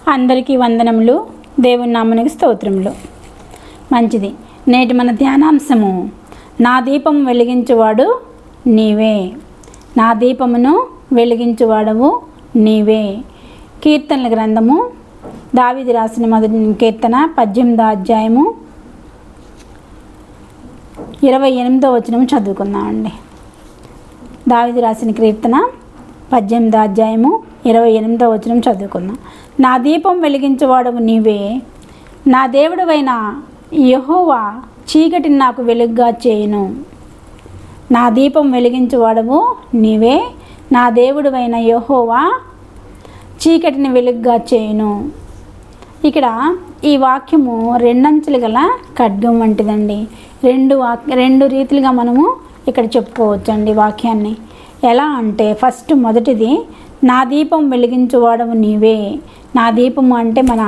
అందరికీ వందనములు. దేవుని నామమునకు స్తోత్రములు. మంచిది. నేటి మన ధ్యానాంశము, నా దీపం వెలిగించువాడు నీవే. నా దీపమును వెలిగించువాడవు నీవే. కీర్తనల గ్రంథము, దావీదు రాసిన మొదటి కీర్తన 18వ అధ్యాయము 28వ వచనము చదువుకుందామండి. దావీదు రాసిన కీర్తన 18వ అధ్యాయము 28వ వచనం చదువుకుందాం. నా దీపం వెలిగించేవాడవు నీవే, నా దేవుడవైన యెహోవా చీకటిని నాకు వెలుగుగా చేయును. నా దీపం వెలిగించేవాడవు నీవే, నా దేవుడవైన యెహోవా చీకటిని వెలుగుగా చేయును. ఇక్కడ ఈ వాక్యము రెండంచెలు గల ఖడ్గం వంటిదండి. రెండు రీతిలుగా మనము ఇక్కడ చెప్పుకోవచ్చండి వాక్యాన్ని. ఎలా అంటే, ఫస్ట్ మొదటిది, నా దీపం వెలిగించువాడవు నీవే. నా దీపము అంటే మన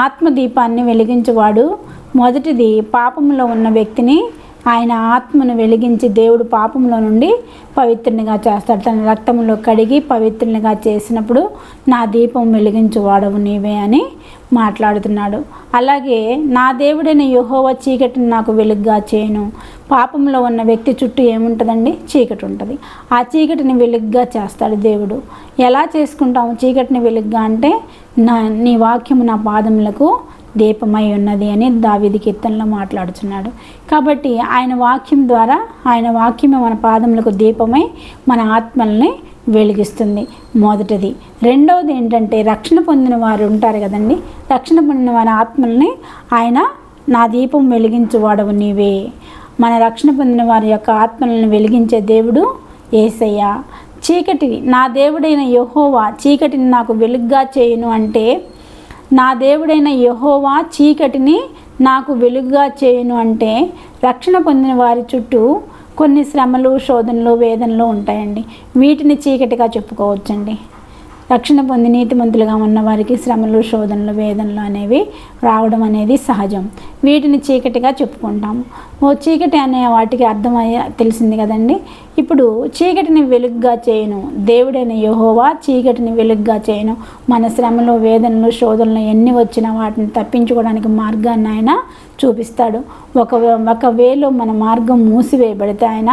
ఆత్మ దీపాన్ని వెలిగించువాడు. మొదటిది, పాపంలో ఉన్న వ్యక్తిని ఆయన ఆత్మను వెలిగించి దేవుడు పాపంలో నుండి పవిత్రునిగా చేస్తాడు. తన రక్తంలో కడిగి పవిత్రునిగా చేసినప్పుడు నా దీపం వెలిగించువాడవు నీవే అని మాట్లాడుతున్నాడు. అలాగే నా దేవుడైన యెహోవా చీకటిని నాకు వెలుగుగా చేయను. పాపంలో ఉన్న వ్యక్తి చుట్టూ ఏముంటుందండి? చీకటి ఉంటుంది. ఆ చీకటిని వెలుగుగా చేస్తాడు దేవుడు. ఎలా చేసుకుంటాము చీకటిని వెలుగుగా అంటే, నీ వాక్యము నా పాదములకు దీపమై ఉన్నది అని దావీదు కీర్తనలో మాట్లాడుతున్నాడు. కాబట్టి ఆయన వాక్యం ద్వారా, ఆయన వాక్యమే మన పాదములకు దీపమై మన ఆత్మల్ని వెలిగిస్తుంది. మొదటిది. రెండవది ఏంటంటే, రక్షణ పొందిన వారు ఉంటారు కదండి, రక్షణ పొందిన వారి ఆత్మల్ని ఆయన నా దీపం వెలిగించువాడవు నీవే. మన రక్షణ పొందిన వారి యొక్క ఆత్మలను వెలిగించే దేవుడు యేసయ్య. చీకటి, నా దేవుడైన యెహోవా చీకటిని నాకు వెలుగుగా చేయును అంటే, నా దేవుడైన యెహోవా చీకటిని నాకు వెలుగుగా చేయును అంటే, రక్షణ పొందిన వారి చుట్టూ కొన్ని శ్రమలు, శోధనలు, వేదనలు ఉంటాయండి. వీటిని చీకటిగా చెప్పుకోవచ్చండి. రక్షణ పొంది నీతిమంతులుగా ఉన్న వారికి శ్రమలు, శోధనలు, వేదనలు అనేవి రావడం అనేది సహజం. వీటిని చీకటిగా చెప్పుకుంటాము. చీకటి అనే వాటికి తెలిసింది కదండి. ఇప్పుడు చీకటిని వెలుగుగా చేయను, దేవుడైన యెహోవా చీకటిని వెలుగుగా చేయను. మన శ్రమలు, వేదనలు, శోధనలు ఎన్ని వచ్చినా వాటిని తప్పించుకోవడానికి మార్గాన్ని ఆయన చూపిస్తాడు. ఒకవేళ మన మార్గం మూసివేయబడితే ఆయన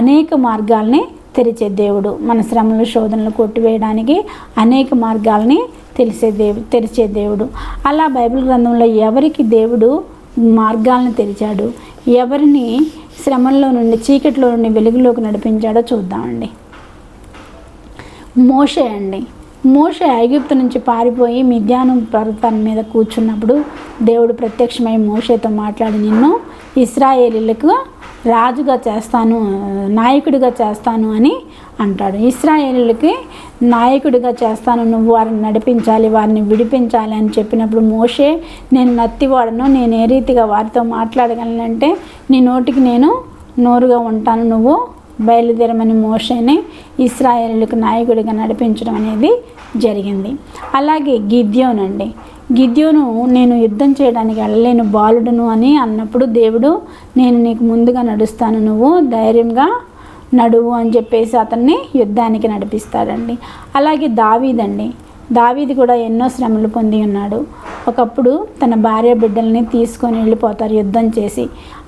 అనేక మార్గాల్ని తెరిచే దేవుడు. మన శ్రమలు, శోధనలు కొట్టివేయడానికి అనేక మార్గాల్ని తెరిచే దేవుడు. అలా బైబిల్ గ్రంథంలో ఎవరికి దేవుడు మార్గాలను తెరిచాడు, ఎవరిని శ్రమల్లో నుండి, చీకటిలో నుండి వెలుగులోకి నడిపించాడో చూద్దామండి. మోషే అండి. మోషే ఐగుప్తు నుంచి పారిపోయి మిద్యాను పర్వతం మీద కూర్చున్నప్పుడు దేవుడు ప్రత్యక్షమై మోషేతో మాట్లాడి, నిన్ను ఇశ్రాయేలీలకు రాజుగా చేస్తాను, నాయకుడిగా చేస్తాను అని అంటాడు. ఇశ్రాయేలీలకి నాయకుడిగా చేస్తాను, నువ్వు వారిని నడిపించాలి, వారిని విడిపించాలి అని చెప్పినప్పుడు మోషే, నేను నత్తివాడను, నేను ఏ రీతిగా వారితో మాట్లాడగలనంటే, నీ నోటికి నేను నోరుగా ఉంటాను, నువ్వు బయలుదేరమని మోషేని ఇశ్రాయేలీలకు నాయకుడిగా నడిపించడం అనేది జరిగింది. అలాగే గిద్యోను అండి. గిద్యోను, నేను యుద్ధం చేయడానికి వెళ్ళలేను, బాలుడును అని అన్నప్పుడు దేవుడు, నేను నీకు ముందుగా నడుస్తాను, నువ్వు ధైర్యంగా నడువు అని చెప్పేసి అతన్ని యుద్ధానికి నడిపిస్తాడండి. అలాగే దావీదండి. దావీదు కూడా ఎన్నో శ్రమలు పొంది ఉన్నాడు. ఒకప్పుడు తన భార్య బిడ్డల్ని తీసుకొని వెళ్ళిపోతారు యుద్ధం చేసి.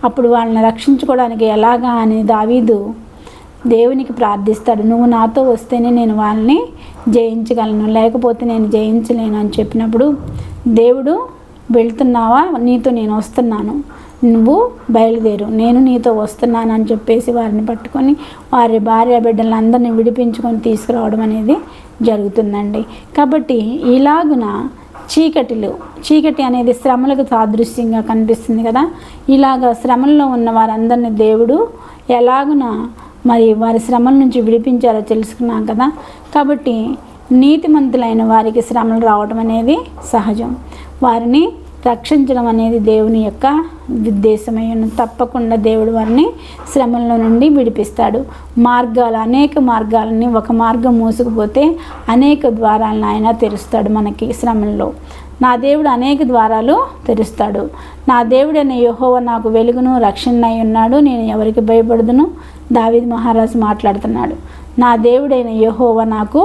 అప్పుడు వాళ్ళని రక్షించుకోవడానికి ఎలాగా అని దావీదు దేవునికి ప్రార్థిస్తాడు. నువ్వు నాతో వస్తేనే నేను వాళ్ళని జయించగలను, లేకపోతే నేను జయించలేను అని చెప్పినప్పుడు దేవుడు, వెళ్తున్నావా, నీతో నేను వస్తున్నాను, నువ్వు బయలుదేరు, నేను నీతో వస్తున్నాను అని చెప్పేసి వారిని పట్టుకొని వారి భార్య బిడ్డలందరినీ విడిపించుకొని తీసుకురావడం అనేది జరుగుతుందండి. కాబట్టి ఇలాగున చీకటి అనేది శ్రమలకు సాదృశ్యంగా కనిపిస్తుంది కదా. ఇలాగ శ్రమల్లో ఉన్న వారందరినీ దేవుడు ఎలాగున మరి వారి శ్రమల నుంచి విడిపించారో తెలుసుకున్నాం కదా. కాబట్టి నీతిమంతులైన వారికి శ్రమలు రావడం అనేది సహజం. వారిని రక్షించడం అనేది దేవుని యొక్క ఉద్దేశమై ఉన్నది. తప్పకుండా దేవుడు వారిని శ్రమల నుండి విడిపిస్తాడు. అనేక మార్గాలని, ఒక మార్గం మూసుకుపోతే అనేక ద్వారాలను ఆయన తెరుస్తాడు మనకి శ్రమల్లో. నా దేవుడు అనేక ద్వారాలు తెరుస్తాడు. నా దేవుడైన యెహోవా నాకు వెలుగును రక్షణ అయి ఉన్నాడు, నేను ఎవరికి భయపడదును. దావీదు మహారాజు మాట్లాడుతున్నాడు. నా దేవుడైన యెహోవా నాకు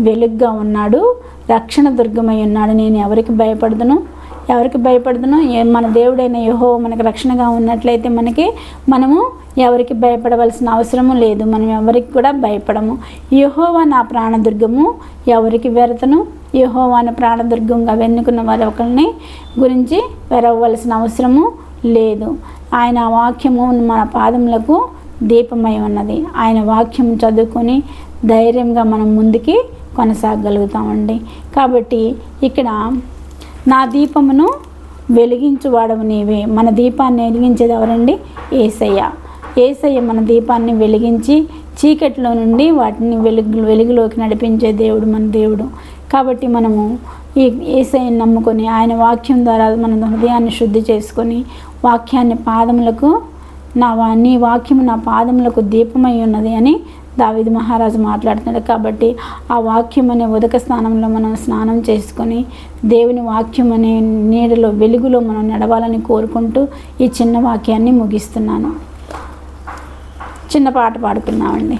వెలుగ్గా ఉన్నాడు, రక్షణ దుర్గమై ఉన్నాడు. నేను ఎవరికి భయపడదును? మన దేవుడైన యెహోవా మనకు రక్షణగా ఉన్నట్లయితే మనము ఎవరికి భయపడవలసిన అవసరము లేదు. మనం ఎవరికి కూడా భయపడము. యెహోవా నా ప్రాణదుర్గము, ఎవరికి వెరతను? యెహోవాను ప్రాణదుర్గంగా వెన్నుకున్న వారి ఒకరిని గురించి వెరవలసిన అవసరము లేదు. ఆయన వాక్యము మన పాదములకు దీపమై ఉన్నది. ఆయన వాక్యం చదువుకొని ధైర్యంగా మనం ముందుకి కొనసాగలుగుతామండి. కాబట్టి ఇక్కడ నా దీపమును వెలిగించువాడవు నీవే. మన దీపాన్ని వెలిగించేది ఎవరండి? యేసయ్య మన దీపాన్ని వెలిగించి చీకటిలో నుండి వాటిని వెలుగులోకి నడిపించే దేవుడు మన దేవుడు. కాబట్టి మనము ఈ యేసయ్యను నమ్ముకొని ఆయన వాక్యం ద్వారా మన హృదయాన్ని శుద్ధి చేసుకొని వాక్యాన్ని పాదములకు నీ వాక్యము నా పాదములకు దీపమై ఉన్నది అని దావీదు మహారాజు మాట్లాడుతున్నాడు. కాబట్టి ఆ వాక్యం అనే ఉదక స్నానంలో మనం స్నానం చేసుకొని దేవుని వాక్యం అనే నీడలో వెలుగులో మనం నడవాలని కోరుకుంటూ ఈ చిన్న వాక్యాన్ని ముగిస్తున్నాను. చిన్న పాట పాడుకున్నామండి.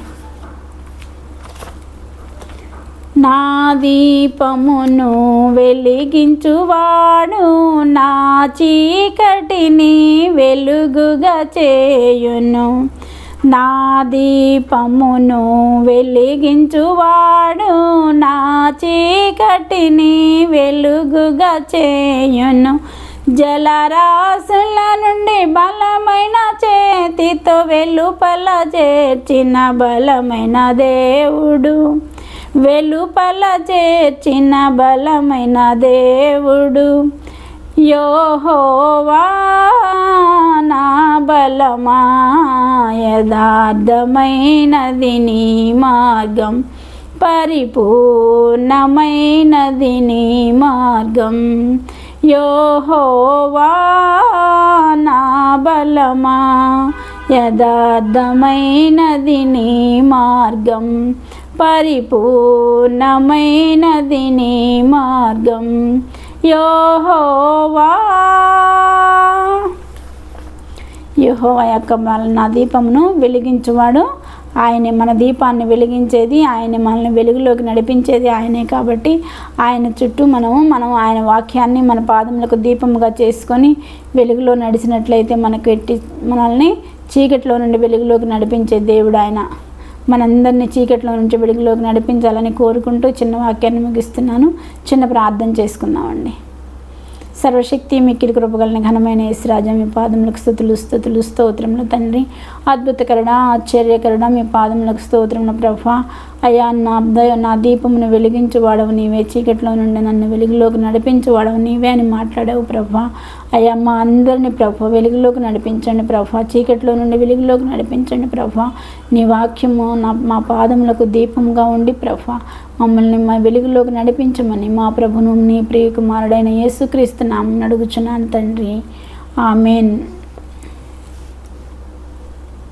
నా దీపమును వెలిగించువాడు నా చీకటిని వెలుగుగా చేయును. నా దీపమును వెలిగించువాడు నా చీకటిని వెలుగుగా చేయును. జలరాశుల నుండి బలమైన చేతితో వెలుపల చేర్చిన బలమైన దేవుడు, వెలుపల చేర్చిన బలమైన దేవుడు. యెహోవా నా బలమా, యథార్థమైనది నీ మార్గం, పరిపూర్ణమైనది నీ మార్గం. యెహోవా నా బలమా, యథార్థమైనది నీ మార్గం, పరిపూర్ణమైనది నీ మార్గం. యెహోవా యొక్క నా దీపమును వెలిగించువాడు ఆయనే. మన దీపాన్ని వెలిగించేది ఆయనే, మనల్ని వెలుగులోకి నడిపించేది ఆయనే. కాబట్టి ఆయన చుట్టూ మనం ఆయన వాక్యాన్ని మన పాదములకు దీపముగా చేసుకొని వెలుగులో నడిచినట్లయితే మనల్ని చీకటిలో నుండి వెలుగులోకి నడిపించే దేవుడు ఆయన. మనందరినీ చీకటిలో నుంచి వెలుగులోకి నడిపించాలని కోరుకుంటూ చిన్న వాక్యాన్ని ముగిస్తున్నాను. చిన్న ప్రార్థన చేసుకుందామండి. సర్వశక్తి మిక్కిలి కృపగలన ఘనమైన యేసురాజా, మీ పాదములకు స్తుతులు స్తోత్రములు తండ్రి. అద్భుతకరుడ, ఆశ్చర్యకరుడ, మీ పాదములకు స్తోత్రములు ప్రభా. అయ్యా నా దీపమును వెలిగించువాడవు నీవే, చీకటిలో నుండి నన్ను వెలుగులోకి నడిపించువాడవు నీవే అని మాట్లాడావు ప్రభా. అయ్యా మా అందరినీ ప్రభా వెలుగులోకి నడిపించండి ప్రభా, చీకటిలో నుండి వెలుగులోకి నడిపించండి ప్రభా. నీ వాక్యము మా పాదములకు దీపంగా ఉండి ప్రభా మమ్మల్ని మా వెలుగులోకి నడిపించమని మా ప్రభును నీ ప్రియ కుమారుడైన యేసుక్రీస్తు నామమున అడుగుచున్నాను తండ్రి. ఆమేన్.